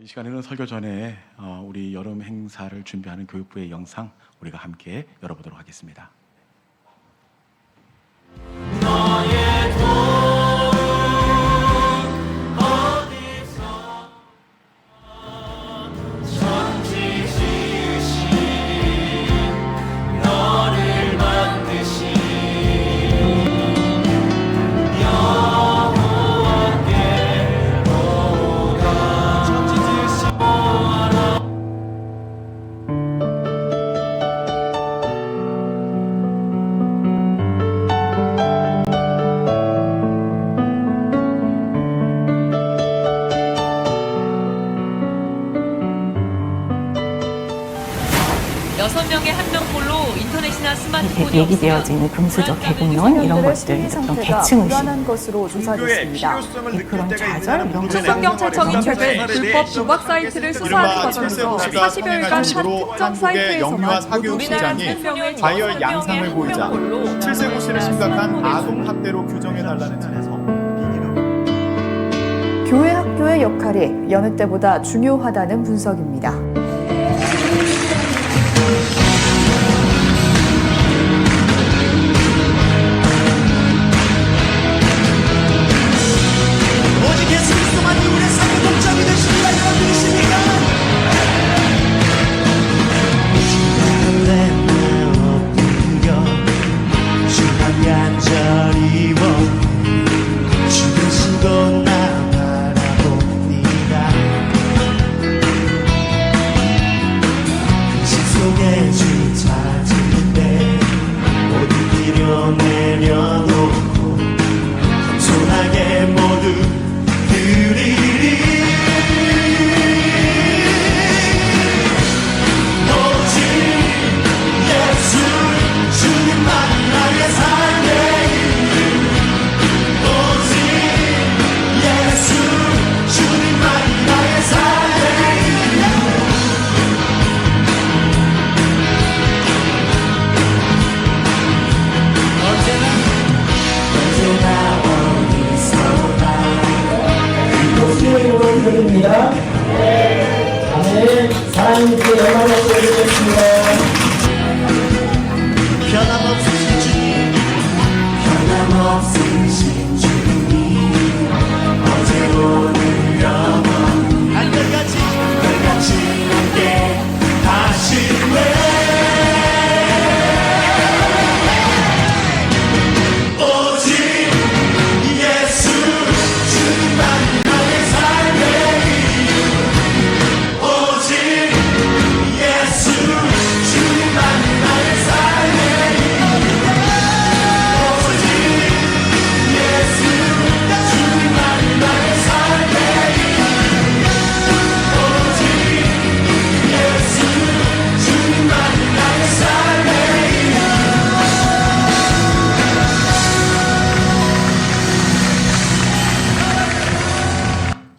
이 시간에는 설교 전에 우리 여름 행사를 준비하는 교육부의 영상 우리가 함께 열어보도록 하겠습니다. 얘기되어져 있는 금수저 개공론 이런 것들 어떤 계층의식 것으로 조사됐습니다. 그런 좌절 이런 것 성경찰청이 최근 불법 도박 사이트를 수사하는 과정에서 40여일간 한 특정 사이트에서만 우리나라 과열 양상을 보이자 7세 고씨를 심각한 아동 학대로 규정해달라는 뜻에서 교회 학교의 역할이 여느 때보다 중요하다는 분석입니다.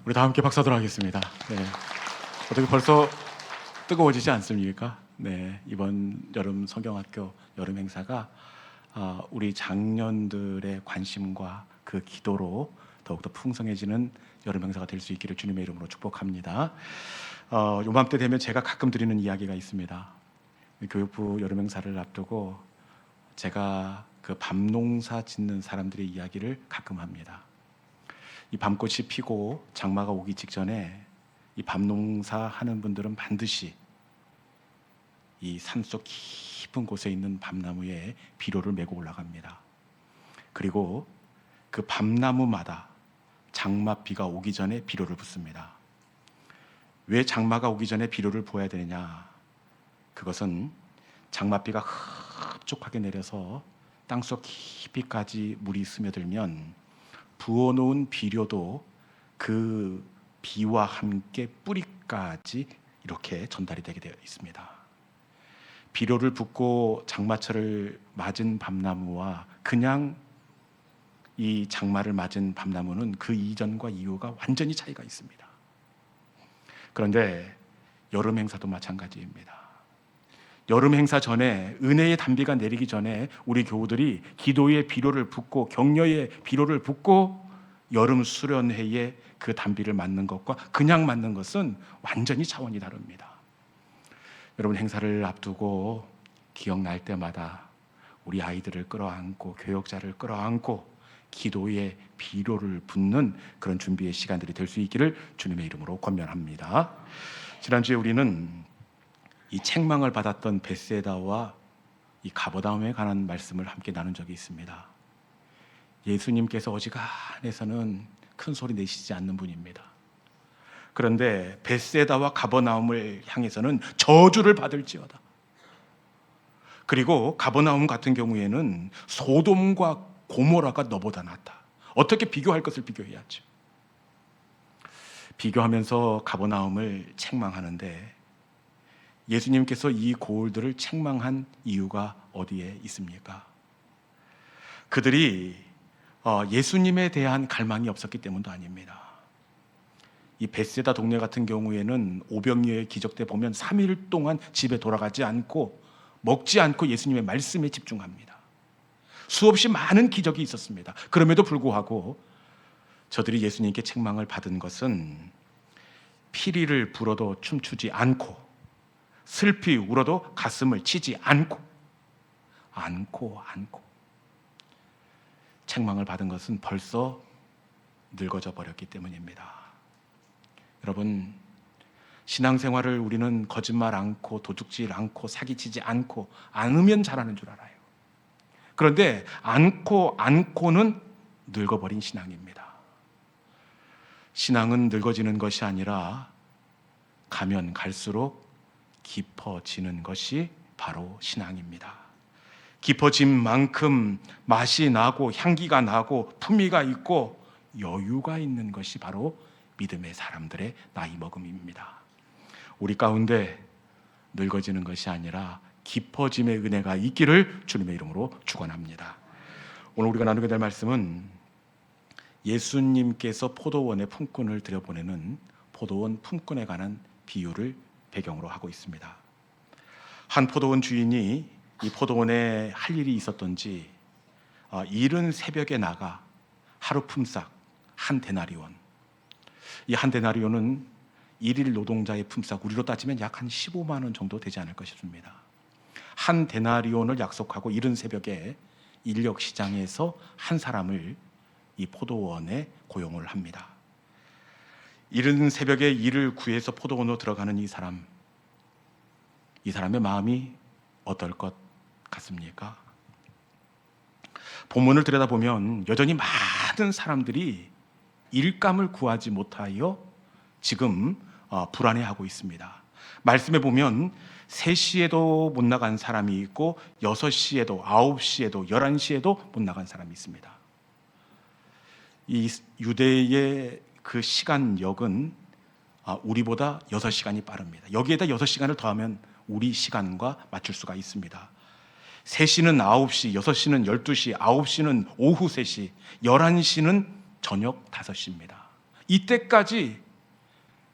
우리 다 함께 박사도록 하겠습니다. 네. 어떻게 벌써 뜨거워지지 않습니까? 네, 이번 여름 성경학교 여름 행사가 우리 장년들의 관심과 그 기도로 더욱더 풍성해지는 여름 행사가 될 수 있기를 주님의 이름으로 축복합니다. 요맘때 되면 제가 가끔 드리는 이야기가 있습니다. 교육부 여름 행사를 앞두고 제가 그 밤농사 짓는 사람들의 이야기를 가끔 합니다. 이 밤꽃이 피고 장마가 오기 직전에 이 밤농사 하는 분들은 반드시 이 산속 깊은 곳에 있는 밤나무에 비료를 메고 올라갑니다. 그리고 그 밤나무마다 장마비가 오기 전에 비료를 붓습니다. 왜 장마가 오기 전에 비료를 부어야 되느냐? 그것은 장마비가 흡족하게 내려서 땅속 깊이까지 물이 스며들면 부어놓은 비료도 그 비와 함께 뿌리까지 이렇게 전달이 되게 되어 있습니다. 비료를 붓고 장마철을 맞은 밤나무와 그냥 이 장마를 맞은 밤나무는 그 이전과 이후가 완전히 차이가 있습니다. 그런데 여름 행사도 마찬가지입니다. 여름 행사 전에 은혜의 단비가 내리기 전에 우리 교우들이 기도의 비료를 붓고 격려의 비료를 붓고 여름 수련회에 그 단비를 맞는 것과 그냥 맞는 것은 완전히 차원이 다릅니다. 여러분, 행사를 앞두고 기억날 때마다 우리 아이들을 끌어안고 교역자를 끌어안고 기도의 비료를 붓는 그런 준비의 시간들이 될 수 있기를 주님의 이름으로 권면합니다. 지난주에 우리는 이 책망을 받았던 벳세다와 이 가버나움에 관한 말씀을 함께 나눈 적이 있습니다. 예수님께서 어지간해서는 큰 소리 내시지 않는 분입니다. 그런데 벳세다와 가버나움을 향해서는 저주를 받을지어다. 그리고 가버나움 같은 경우에는 소돔과 고모라가 너보다 낫다. 어떻게 비교할 것을 비교해야죠. 비교하면서 가버나움을 책망하는데 예수님께서 이 고을들을 책망한 이유가 어디에 있습니까? 그들이 예수님에 대한 갈망이 없었기 때문도 아닙니다. 이 벳세다 동네 같은 경우에는 오병이어의 기적 때 보면 3일 동안 집에 돌아가지 않고 먹지 않고 예수님의 말씀에 집중합니다. 수없이 많은 기적이 있었습니다. 그럼에도 불구하고 저들이 예수님께 책망을 받은 것은 피리를 불어도 춤추지 않고 슬피 울어도 가슴을 치지 않고 책망을 받은 것은 벌써 늙어져 버렸기 때문입니다. 여러분, 신앙생활을 우리는 거짓말 않고 도둑질 않고 사기치지 않으면 잘하는 줄 알아요. 그런데 않고는 늙어버린 신앙입니다. 신앙은 늙어지는 것이 아니라 가면 갈수록 깊어지는 것이 바로 신앙입니다. 깊어진 만큼 맛이 나고 향기가 나고 품위가 있고 여유가 있는 것이 바로 믿음의 사람들의 나이 먹음입니다. 우리 가운데 늙어지는 것이 아니라 깊어짐의 은혜가 있기를 주님의 이름으로 축원합니다. 오늘 우리가 나누게 될 말씀은 예수님께서 포도원에 품꾼을 들여보내는 포도원 품꾼에 관한 비유를 배경으로 하고 있습니다. 한 포도원 주인이 이 포도원에 할 일이 있었던지 이른 새벽에 나가 하루 품삯 한 데나리온, 이 한 데나리온은 일일 노동자의 품삯, 우리로 따지면 약 한 15만 원 정도 되지 않을까 싶습니다. 한 데나리온을 약속하고 이른 새벽에 인력 시장에서 한 사람을 이 포도원에 고용을 합니다. 이른 새벽에 일을 구해서 포도원으로 들어가는 이 사람의 마음이 어떨 것 같습니까? 본문을 들여다보면 여전히 많은 사람들이 일감을 구하지 못하여 지금 불안해하고 있습니다. 말씀에 보면 3시에도 못 나간 사람이 있고 6시에도 9시에도 11시에도 못 나간 사람이 있습니다. 이 유대의 그 시간역은 우리보다 6시간이 빠릅니다. 여기에다 6시간을 더하면 우리 시간과 맞출 수가 있습니다. 3시는 9시, 6시는 12시, 9시는 오후 3시, 11시는 저녁 5시입니다. 이때까지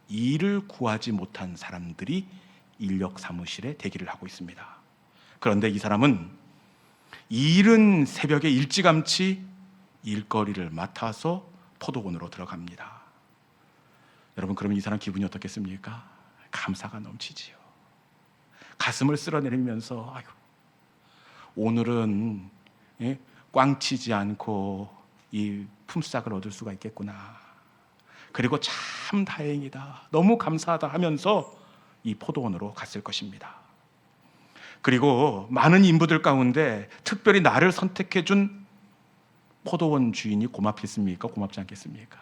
일을 구하지 못한 사람들이 인력 사무실에 대기를 하고 있습니다. 그런데 이 사람은 이른 새벽에 일찌감치 일거리를 맡아서 포도원으로 들어갑니다. 여러분, 그러면 이 사람 기분이 어떻겠습니까? 감사가 넘치지요. 가슴을 쓸어내리면서 오늘은 꽝치지 않고 이 품삯을 얻을 수가 있겠구나. 그리고 참 다행이다, 너무 감사하다 하면서 이 포도원으로 갔을 것입니다. 그리고 많은 인부들 가운데 특별히 나를 선택해 준 포도원 주인이 고맙겠습니까? 고맙지 않겠습니까?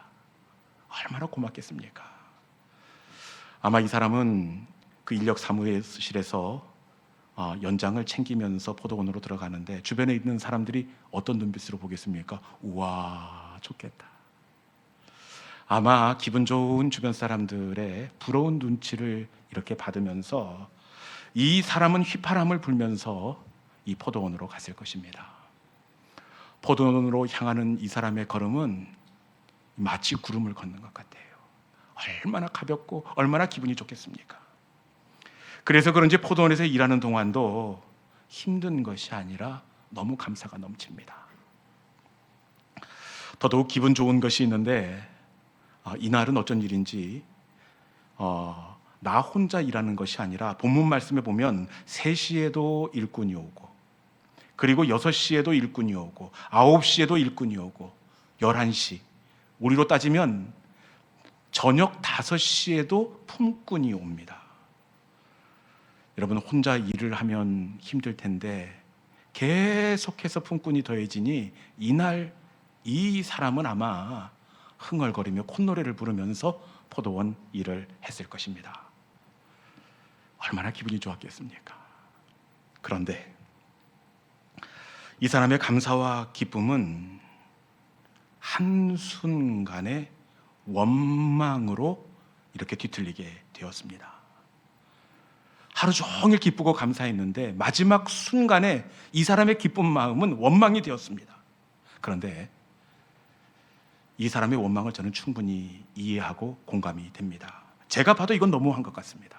얼마나 고맙겠습니까? 아마 이 사람은 그 인력 사무실에서 연장을 챙기면서 포도원으로 들어가는데 주변에 있는 사람들이 어떤 눈빛으로 보겠습니까? 우와, 좋겠다. 아마 기분 좋은 주변 사람들의 부러운 눈치를 이렇게 받으면서 이 사람은 휘파람을 불면서 이 포도원으로 갔을 것입니다. 포도원으로 향하는 이 사람의 걸음은 마치 구름을 걷는 것 같아요. 얼마나 가볍고 얼마나 기분이 좋겠습니까? 그래서 그런지 포도원에서 일하는 동안도 힘든 것이 아니라 너무 감사가 넘칩니다. 더더욱 기분 좋은 것이 있는데 이날은 어쩐 일인지 나 혼자 일하는 것이 아니라 본문 말씀에 보면 3시에도 일꾼이 오고, 그리고 6시에도 일꾼이 오고, 9시에도 일꾼이 오고, 11시, 우리로 따지면 저녁 5시에도 품꾼이 옵니다. 여러분, 혼자 일을 하면 힘들 텐데 계속해서 품꾼이 더해지니 이날 이 사람은 아마 흥얼거리며 콧노래를 부르면서 포도원 일을 했을 것입니다. 얼마나 기분이 좋았겠습니까? 그런데 이 사람의 감사와 기쁨은 한순간에 원망으로 이렇게 뒤틀리게 되었습니다. 하루 종일 기쁘고 감사했는데 마지막 순간에 이 사람의 기쁜 마음은 원망이 되었습니다. 그런데 이 사람의 원망을 저는 충분히 이해하고 공감이 됩니다. 제가 봐도 이건 너무한 것 같습니다.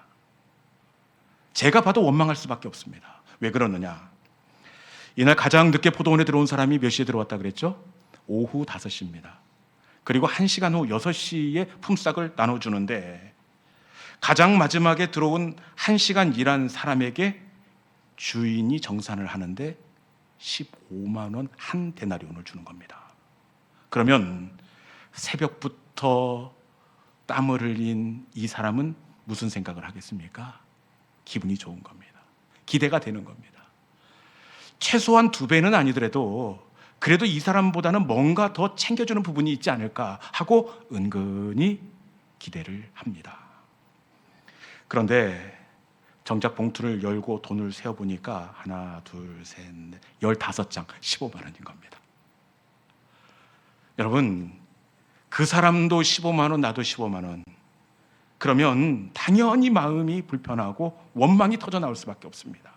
제가 봐도 원망할 수밖에 없습니다. 왜 그러느냐? 이날 가장 늦게 포도원에 들어온 사람이 몇 시에 들어왔다 그랬죠? 오후 5시입니다. 그리고 1시간 후 6시에 품삯을 나눠주는데 가장 마지막에 들어온 1시간 일한 사람에게 주인이 정산을 하는데 15만 원 한 데나리온을 주는 겁니다. 그러면 새벽부터 땀을 흘린 이 사람은 무슨 생각을 하겠습니까? 기분이 좋은 겁니다. 기대가 되는 겁니다. 최소한 2배는 아니더라도 그래도 이 사람보다는 뭔가 더 챙겨주는 부분이 있지 않을까 하고 은근히 기대를 합니다. 그런데 정작 봉투를 열고 돈을 세어보니까 하나, 둘, 셋, 넷, 15장 15만 원인 겁니다. 여러분, 그 사람도 15만 원, 나도 15만 원. 그러면 당연히 마음이 불편하고 원망이 터져 나올 수밖에 없습니다.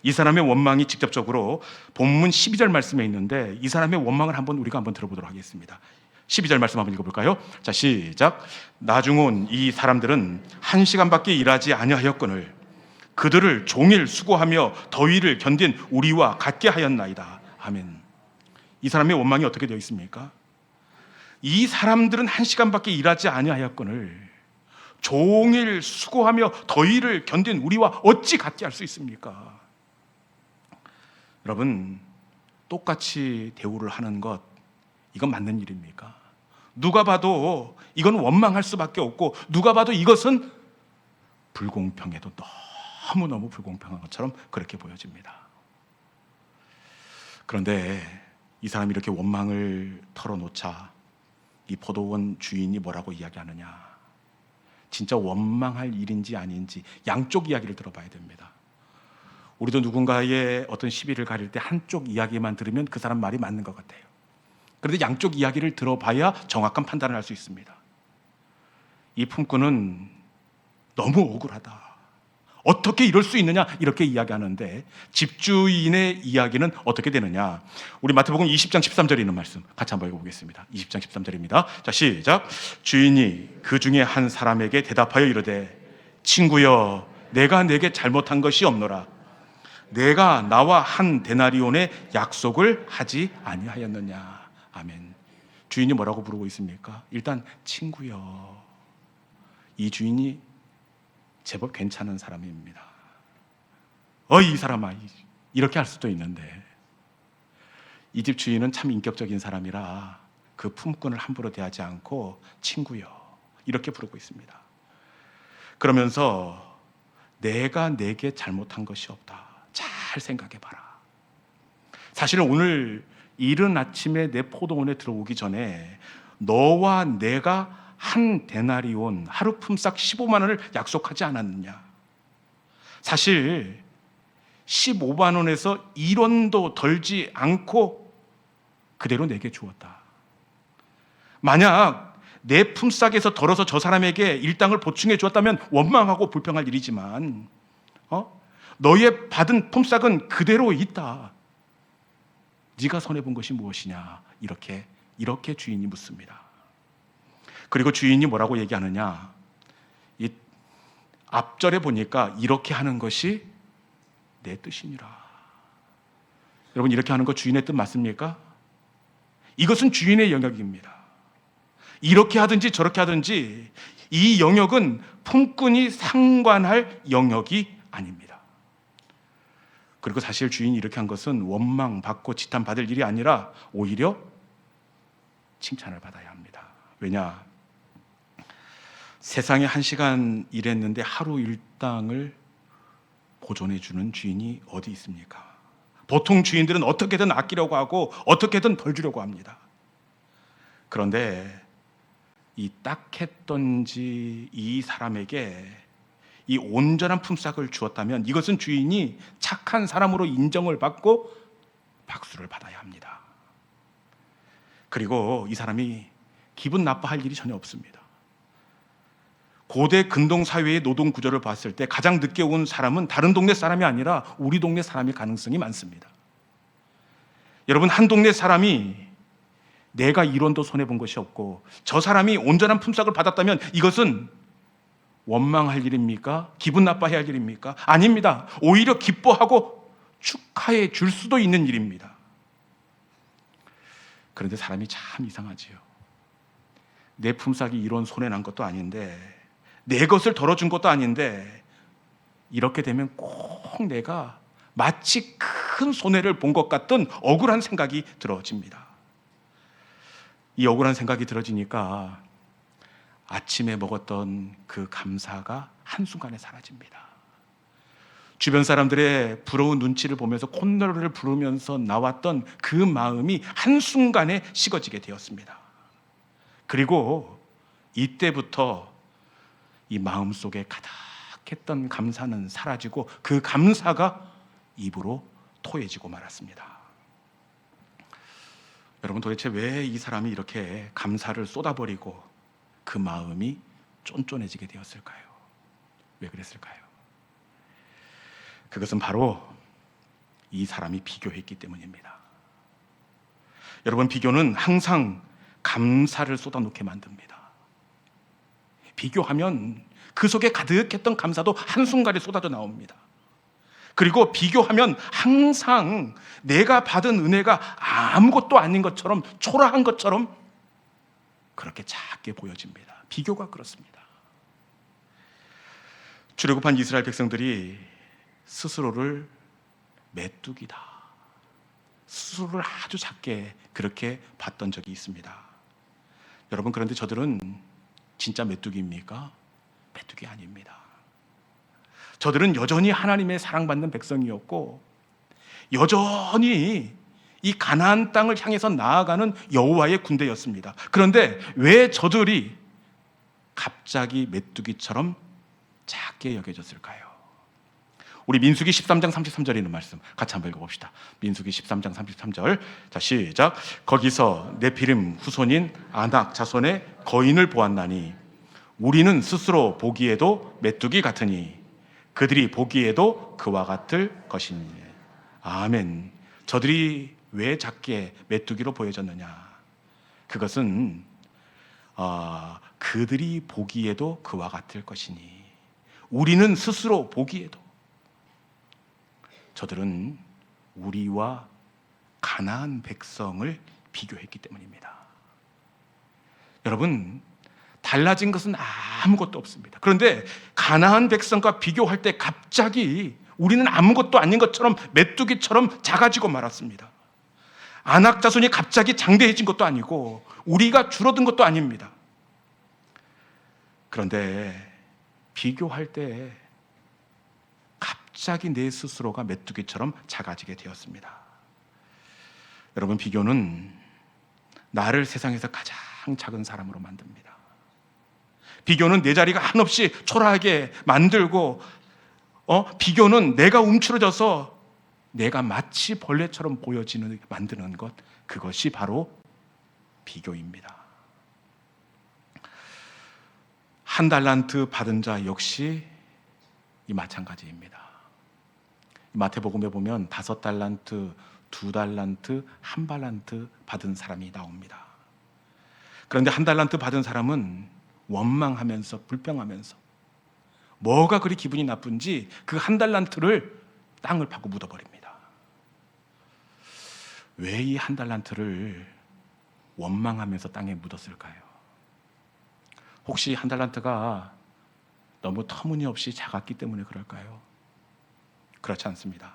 이 사람의 원망이 직접적으로 본문 12절 말씀에 있는데 이 사람의 원망을 우리가 한번 들어보도록 하겠습니다. 12절 말씀 한번 읽어볼까요? 자, 시작. 나중 온 이 사람들은 1시간밖에 일하지 아니하였거늘 그들을 종일 수고하며 더위를 견딘 우리와 같게 하였나이다. 아멘. 이 사람의 원망이 어떻게 되어 있습니까? 이 사람들은 1시간밖에 일하지 아니하였거늘 종일 수고하며 더위를 견딘 우리와 어찌 같게 할 수 있습니까? 여러분, 똑같이 대우를 하는 것, 이건 맞는 일입니까? 누가 봐도 이건 원망할 수밖에 없고 누가 봐도 이것은 불공평해도 너무너무 불공평한 것처럼 그렇게 보여집니다. 그런데 이 사람이 이렇게 원망을 털어놓자 이 포도원 주인이 뭐라고 이야기하느냐? 진짜 원망할 일인지 아닌지 양쪽 이야기를 들어봐야 됩니다. 우리도 누군가의 어떤 시비를 가릴 때 한쪽 이야기만 들으면 그 사람 말이 맞는 것 같아요. 그런데 양쪽 이야기를 들어봐야 정확한 판단을 할 수 있습니다. 이 품꾼은 너무 억울하다. 어떻게 이럴 수 있느냐 이렇게 이야기하는데 집주인의 이야기는 어떻게 되느냐? 우리 마태복음 20장 13절에 있는 말씀 같이 한번 읽어보겠습니다. 20장 13절입니다. 자, 시작. 주인이 그 중에 한 사람에게 대답하여 이르되 친구여 내가 내게 잘못한 것이 없노라. 내가 나와 한 데나리온의 약속을 하지 아니하였느냐. 아멘. 주인이 뭐라고 부르고 있습니까? 일단 친구여. 이 주인이 제법 괜찮은 사람입니다. 이 사람아, 이렇게 할 수도 있는데 이 집 주인은 참 인격적인 사람이라 그 품꾼을 함부로 대하지 않고 친구여 이렇게 부르고 있습니다. 그러면서 내가 내게 잘못한 것이 없다. 잘 생각해봐라. 사실은 오늘 이른 아침에 내 포도원에 들어오기 전에 너와 내가 한 데나리온 하루 품삯 15만 원을 약속하지 않았느냐. 사실 15만 원에서 1원도 덜지 않고 그대로 내게 주었다. 만약 내 품삯에서 덜어서 저 사람에게 일당을 보충해 주었다면 원망하고 불평할 일이지만 너의 받은 품삯은 그대로 있다. 네가 손해본 것이 무엇이냐. 이렇게 주인이 묻습니다. 그리고 주인이 뭐라고 얘기하느냐. 이 앞절에 보니까 이렇게 하는 것이 내 뜻이니라. 여러분, 이렇게 하는 거 주인의 뜻 맞습니까? 이것은 주인의 영역입니다. 이렇게 하든지 저렇게 하든지 이 영역은 품꾼이 상관할 영역이 아닙니다. 그리고 사실 주인이 이렇게 한 것은 원망받고 지탄받을 일이 아니라 오히려 칭찬을 받아야 합니다. 왜냐? 세상에 1시간 일했는데 하루 일당을 보존해 주는 주인이 어디 있습니까? 보통 주인들은 어떻게든 아끼려고 하고 어떻게든 덜 주려고 합니다. 그런데 이 딱했던지 이 사람에게 이 온전한 품삯을 주었다면 이것은 주인이 착한 사람으로 인정을 받고 박수를 받아야 합니다. 그리고 이 사람이 기분 나빠할 일이 전혀 없습니다. 고대 근동 사회의 노동 구조를 봤을 때 가장 늦게 온 사람은 다른 동네 사람이 아니라 우리 동네 사람일 가능성이 많습니다. 여러분, 한 동네 사람이 내가 이론도 손해본 것이 없고 저 사람이 온전한 품삯을 받았다면 이것은 원망할 일입니까? 기분 나빠해야 할 일입니까? 아닙니다. 오히려 기뻐하고 축하해 줄 수도 있는 일입니다. 그런데 사람이 참 이상하지요. 내 품삯이 이런 손해난 것도 아닌데 내 것을 덜어준 것도 아닌데 이렇게 되면 꼭 내가 마치 큰 손해를 본 것 같던 억울한 생각이 들어집니다. 이 억울한 생각이 들어지니까 아침에 먹었던 그 감사가 한순간에 사라집니다. 주변 사람들의 부러운 눈치를 보면서 콧노래를 부르면서 나왔던 그 마음이 한순간에 식어지게 되었습니다. 그리고 이때부터 이 마음속에 가득했던 감사는 사라지고 그 감사가 입으로 토해지고 말았습니다. 여러분, 도대체 왜 이 사람이 이렇게 감사를 쏟아버리고 그 마음이 쫀쫀해지게 되었을까요? 왜 그랬을까요? 그것은 바로 이 사람이 비교했기 때문입니다. 여러분, 비교는 항상 감사를 쏟아놓게 만듭니다. 비교하면 그 속에 가득했던 감사도 한순간에 쏟아져 나옵니다. 그리고 비교하면 항상 내가 받은 은혜가 아무것도 아닌 것처럼, 초라한 것처럼 그렇게 작게 보여집니다. 비교가 그렇습니다. 출애굽한 이스라엘 백성들이 스스로를 메뚜기다, 스스로를 아주 작게 그렇게 봤던 적이 있습니다. 여러분, 그런데 저들은 진짜 메뚜기입니까? 메뚜기 아닙니다. 저들은 여전히 하나님의 사랑받는 백성이었고 여전히 이 가나안 땅을 향해서 나아가는 여호와의 군대였습니다. 그런데 왜 저들이 갑자기 메뚜기처럼 작게 여겨졌을까요? 우리 민수기 13장 33절에 있는 말씀 같이 한번 읽어봅시다. 민수기 13장 33절. 자, 시작. 거기서 네피림 후손인 아낙 자손의 거인을 보았나니 우리는 스스로 보기에도 메뚜기 같으니 그들이 보기에도 그와 같을 것이니. 아멘. 저들이 왜 작게 메뚜기로 보여졌느냐? 그것은 그들이 보기에도 그와 같을 것이니, 우리는 스스로 보기에도. 저들은 우리와 가나안 백성을 비교했기 때문입니다. 여러분, 달라진 것은 아무것도 없습니다. 그런데 가나안 백성과 비교할 때 갑자기 우리는 아무것도 아닌 것처럼 메뚜기처럼 작아지고 말았습니다. 아낙 자손이 갑자기 장대해진 것도 아니고 우리가 줄어든 것도 아닙니다. 그런데 비교할 때 갑자기 내 스스로가 메뚜기처럼 작아지게 되었습니다. 여러분, 비교는 나를 세상에서 가장 작은 사람으로 만듭니다. 비교는 내 자리가 한없이 초라하게 만들고, 비교는 내가 움츠러져서 내가 마치 벌레처럼 만드는 것, 그것이 바로 비교입니다. 한 달란트 받은 자 역시 이 마찬가지입니다. 마태복음에 보면 5달란트, 2달란트, 1달란트 받은 사람이 나옵니다. 그런데 1달란트 받은 사람은 원망하면서 불평하면서 뭐가 그리 기분이 나쁜지 그 1달란트를 땅을 파고 묻어버립니다. 왜 이 1달란트를 원망하면서 땅에 묻었을까요? 혹시 한 달란트가 너무 터무니없이 작았기 때문에 그럴까요? 그렇지 않습니다.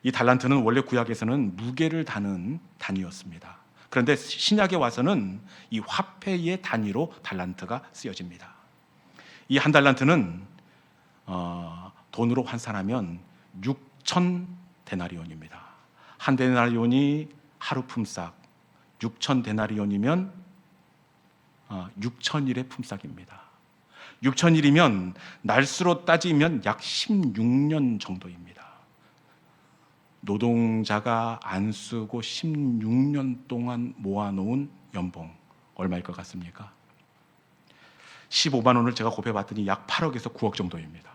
이 달란트는 원래 구약에서는 무게를 다는 단위였습니다. 그런데 신약에 와서는 이 화폐의 단위로 달란트가 쓰여집니다. 이 한 달란트는 돈으로 환산하면 6천 데나리온입니다. 한 데나리온이 하루 품삯, 6천 데나리온이면 6천일의 품삯입니다. 6천일이면 날수로 따지면 약 16년 정도입니다. 노동자가 안 쓰고 16년 동안 모아놓은 연봉 얼마일 것 같습니까? 15만 원을 제가 곱해봤더니 약 8억에서 9억 정도입니다.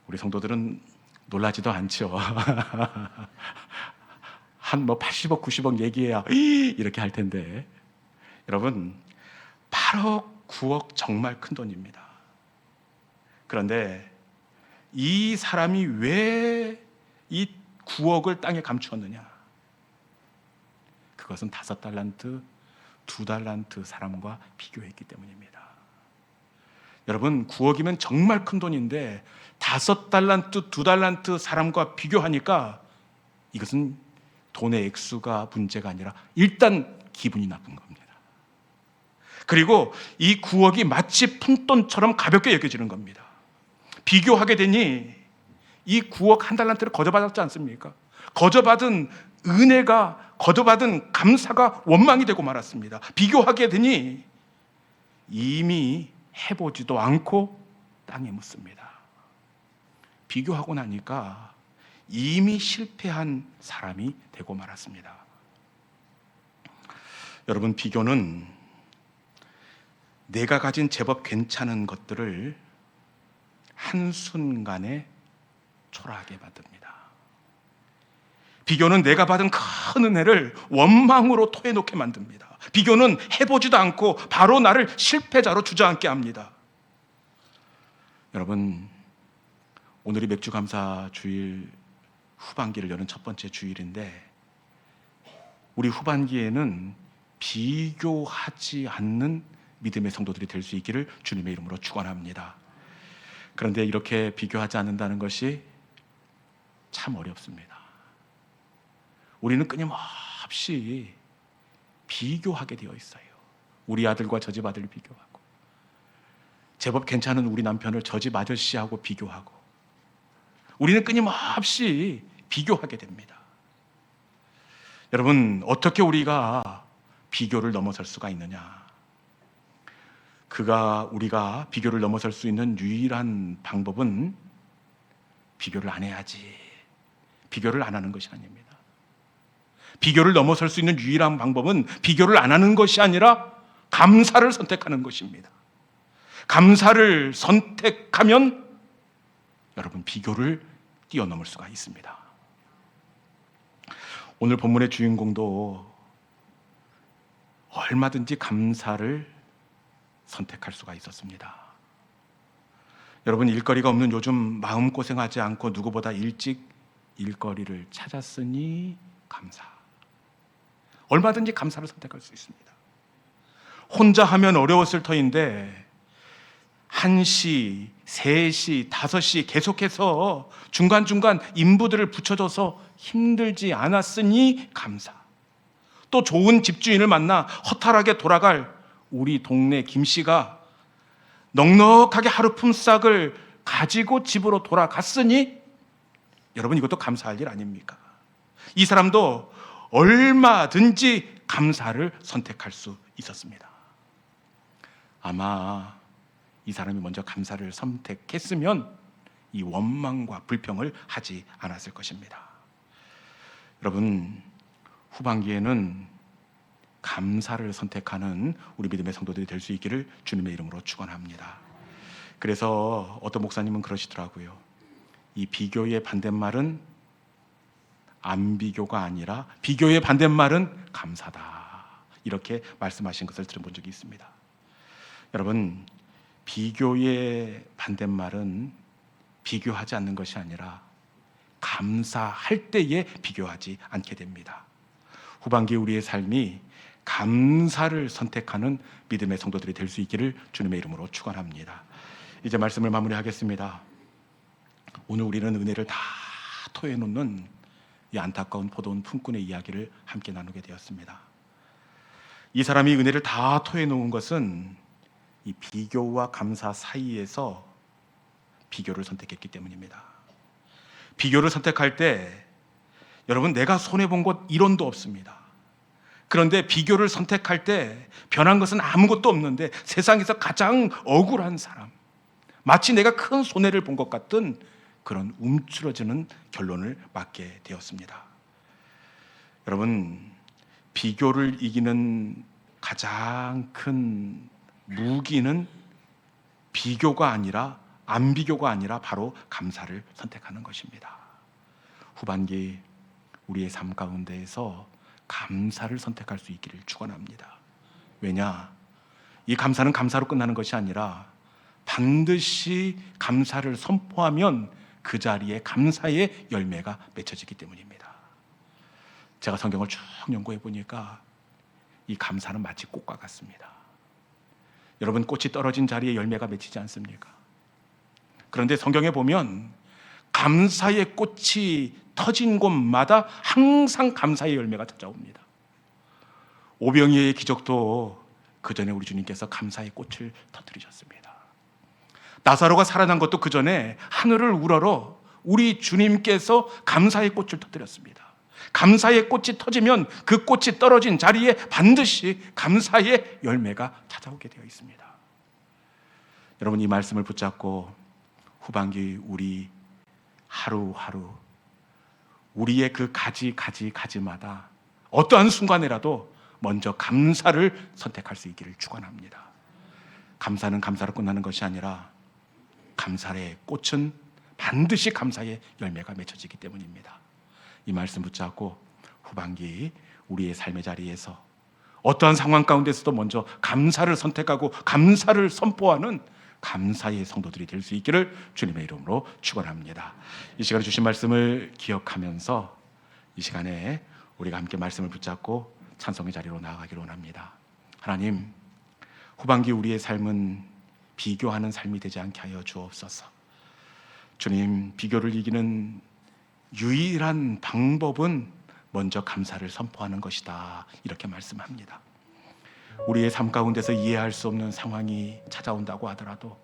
우리 성도들은 놀라지도 않죠. 한 80억, 90억 얘기해야 이렇게 할 텐데, 여러분 8억, 9억 정말 큰 돈입니다. 그런데 이 사람이 왜 이 9억을 땅에 감추었느냐? 그것은 5달란트, 2달란트 사람과 비교했기 때문입니다. 여러분 9억이면 정말 큰 돈인데 5달란트, 2달란트 사람과 비교하니까 이것은 돈의 액수가 문제가 아니라 일단 기분이 나쁜 겁니다. 그리고 이 9억이 마치 푼돈처럼 가볍게 여겨지는 겁니다. 비교하게 되니 이 9억 한 달란트를 거저받았지 않습니까? 거저받은 은혜가, 거저받은 감사가 원망이 되고 말았습니다. 비교하게 되니 이미 해보지도 않고 땅에 묻습니다. 비교하고 나니까 이미 실패한 사람이 되고 말았습니다. 여러분, 비교는 내가 가진 제법 괜찮은 것들을 한순간에 초라하게 만듭니다. 비교는 내가 받은 큰 은혜를 원망으로 토해놓게 만듭니다. 비교는 해보지도 않고 바로 나를 실패자로 주저앉게 합니다. 여러분, 오늘이 맥주감사 주일 후반기를 여는 첫 번째 주일인데, 우리 후반기에는 비교하지 않는 믿음의 성도들이 될 수 있기를 주님의 이름으로 축원합니다. 그런데 이렇게 비교하지 않는다는 것이 참 어렵습니다. 우리는 끊임없이 비교하게 되어 있어요. 우리 아들과 저 집 아들을 비교하고, 제법 괜찮은 우리 남편을 저 집 아저씨하고 비교하고, 우리는 끊임없이 비교하게 됩니다. 여러분, 어떻게 우리가 비교를 넘어설 수가 있느냐? 우리가 비교를 넘어설 수 있는 유일한 방법은 비교를 안 해야지, 비교를 안 하는 것이 아닙니다. 비교를 넘어설 수 있는 유일한 방법은 비교를 안 하는 것이 아니라 감사를 선택하는 것입니다. 감사를 선택하면 여러분, 비교를 뛰어넘을 수가 있습니다. 오늘 본문의 주인공도 얼마든지 감사를 선택할 수가 있었습니다. 여러분, 일거리가 없는 요즘 마음고생하지 않고 누구보다 일찍 일거리를 찾았으니 감사. 얼마든지 감사를 선택할 수 있습니다. 혼자 하면 어려웠을 터인데 1시, 3시, 5시 계속해서 중간중간 인부들을 붙여줘서 힘들지 않았으니 감사. 또 좋은 집주인을 만나 허탈하게 돌아갈 우리 동네 김씨가 넉넉하게 하루 품삯을 가지고 집으로 돌아갔으니 여러분, 이것도 감사할 일 아닙니까? 이 사람도 얼마든지 감사를 선택할 수 있었습니다. 아마 이 사람이 먼저 감사를 선택했으면 이 원망과 불평을 하지 않았을 것입니다. 여러분, 후반기에는 감사를 선택하는 우리 믿음의 성도들이 될 수 있기를 주님의 이름으로 축원합니다. 그래서 어떤 목사님은 그러시더라고요. 이 비교의 반대말은 안 비교가 아니라 비교의 반대말은 감사다, 이렇게 말씀하신 것을 들어본 적이 있습니다. 여러분, 비교의 반대말은 비교하지 않는 것이 아니라 감사할 때에 비교하지 않게 됩니다. 후반기 우리의 삶이 감사를 선택하는 믿음의 성도들이 될 수 있기를 주님의 이름으로 축원합니다. 이제 말씀을 마무리하겠습니다. 오늘 우리는 은혜를 다 토해놓는 이 안타까운 포도원 품꾼의 이야기를 함께 나누게 되었습니다. 이 사람이 은혜를 다 토해놓은 것은 이 비교와 감사 사이에서 비교를 선택했기 때문입니다. 비교를 선택할 때 여러분, 내가 손해본 것 1원도 없습니다. 그런데 비교를 선택할 때 변한 것은 아무것도 없는데 세상에서 가장 억울한 사람, 마치 내가 큰 손해를 본 것 같은 그런 움츠러지는 결론을 맞게 되었습니다. 여러분, 비교를 이기는 가장 큰 무기는 비교가 아니라 안 비교가 아니라 바로 감사를 선택하는 것입니다. 후반기 우리의 삶 가운데에서 감사를 선택할 수 있기를 축원합니다. 왜냐? 이 감사는 감사로 끝나는 것이 아니라 반드시 감사를 선포하면 그 자리에 감사의 열매가 맺혀지기 때문입니다. 제가 성경을 쭉 연구해 보니까 이 감사는 마치 꽃과 같습니다. 여러분, 꽃이 떨어진 자리에 열매가 맺히지 않습니까? 그런데 성경에 보면 감사의 꽃이 터진 곳마다 항상 감사의 열매가 찾아옵니다. 오병이어의 기적도 그 전에 우리 주님께서 감사의 꽃을 터뜨리셨습니다. 나사로가 살아난 것도 그 전에 하늘을 우러러 우리 주님께서 감사의 꽃을 터뜨렸습니다. 감사의 꽃이 터지면 그 꽃이 떨어진 자리에 반드시 감사의 열매가 찾아오게 되어 있습니다. 여러분, 이 말씀을 붙잡고 후반기 우리 하루하루 우리의 그 가지마다 어떠한 순간이라도 먼저 감사를 선택할 수 있기를 축원합니다. 감사는 감사로 끝나는 것이 아니라 감사의 꽃은 반드시 감사의 열매가 맺혀지기 때문입니다. 이 말씀 붙잡고 후반기 우리의 삶의 자리에서 어떠한 상황 가운데서도 먼저 감사를 선택하고 감사를 선포하는 감사의 성도들이 될 수 있기를 주님의 이름으로 축원합니다. 이 시간에 주신 말씀을 기억하면서 이 시간에 우리가 함께 말씀을 붙잡고 찬송의 자리로 나아가기를 원합니다. 하나님, 후반기 우리의 삶은 비교하는 삶이 되지 않게 하여 주옵소서. 주님, 비교를 이기는 유일한 방법은 먼저 감사를 선포하는 것이다, 이렇게 말씀합니다. 우리의 삶 가운데서 이해할 수 없는 상황이 찾아온다고 하더라도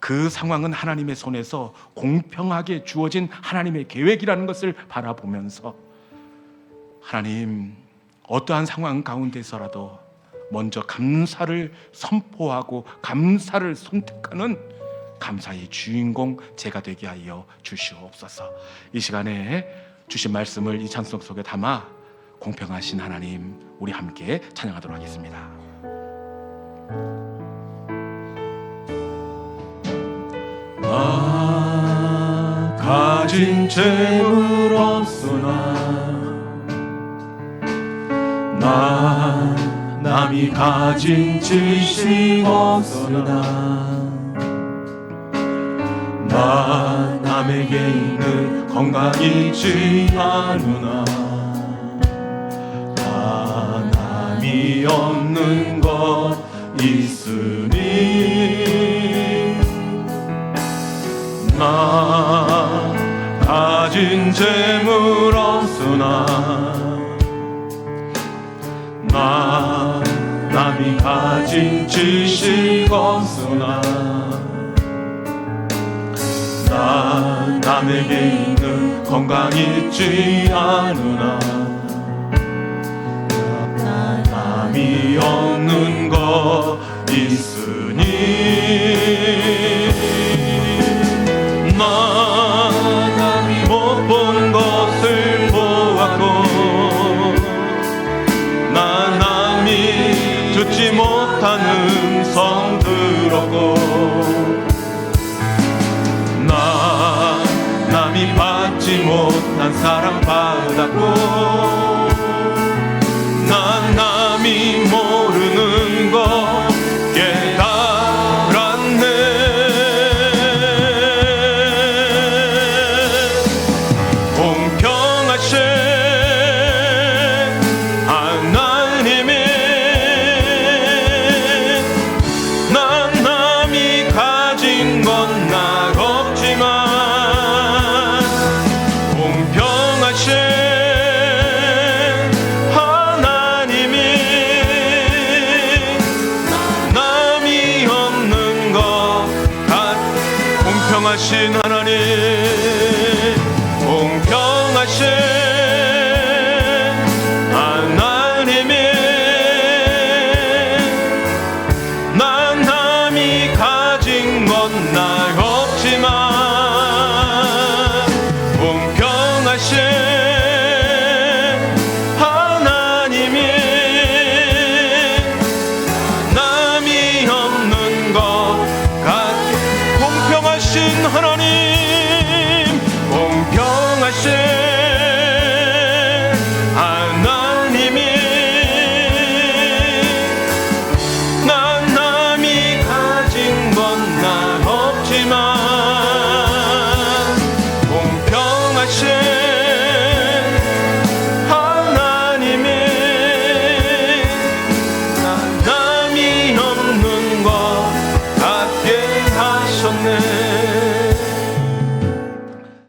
그 상황은 하나님의 손에서 공평하게 주어진 하나님의 계획이라는 것을 바라보면서 하나님, 어떠한 상황 가운데서라도 먼저 감사를 선포하고 감사를 선택하는 감사의 주인공 제가 되게 하여 주시옵소서. 이 시간에 주신 말씀을 이 찬송 속에 담아 공평하신 하나님, 우리 함께 찬양하도록 하겠습니다. 나 가진 재물 없으나 나 남이 가진 지식 없으나 나 남에게 있는 건강 있지 않으나 다 남이 없는 것 있으니 나 가진 재물 없으나 나 남이 가진 지식 없으나 나 남에게 있는 건강 있지 않으나 나 남이 없는 것 있으니 나 남이 못 본 것을 보았고 나 남이 듣지 못하는 음성 들었고 나 남이 받지 못한 사랑 받았고 나 남이 모르는 것 깨달았네. 공평하신 전능하신 하나님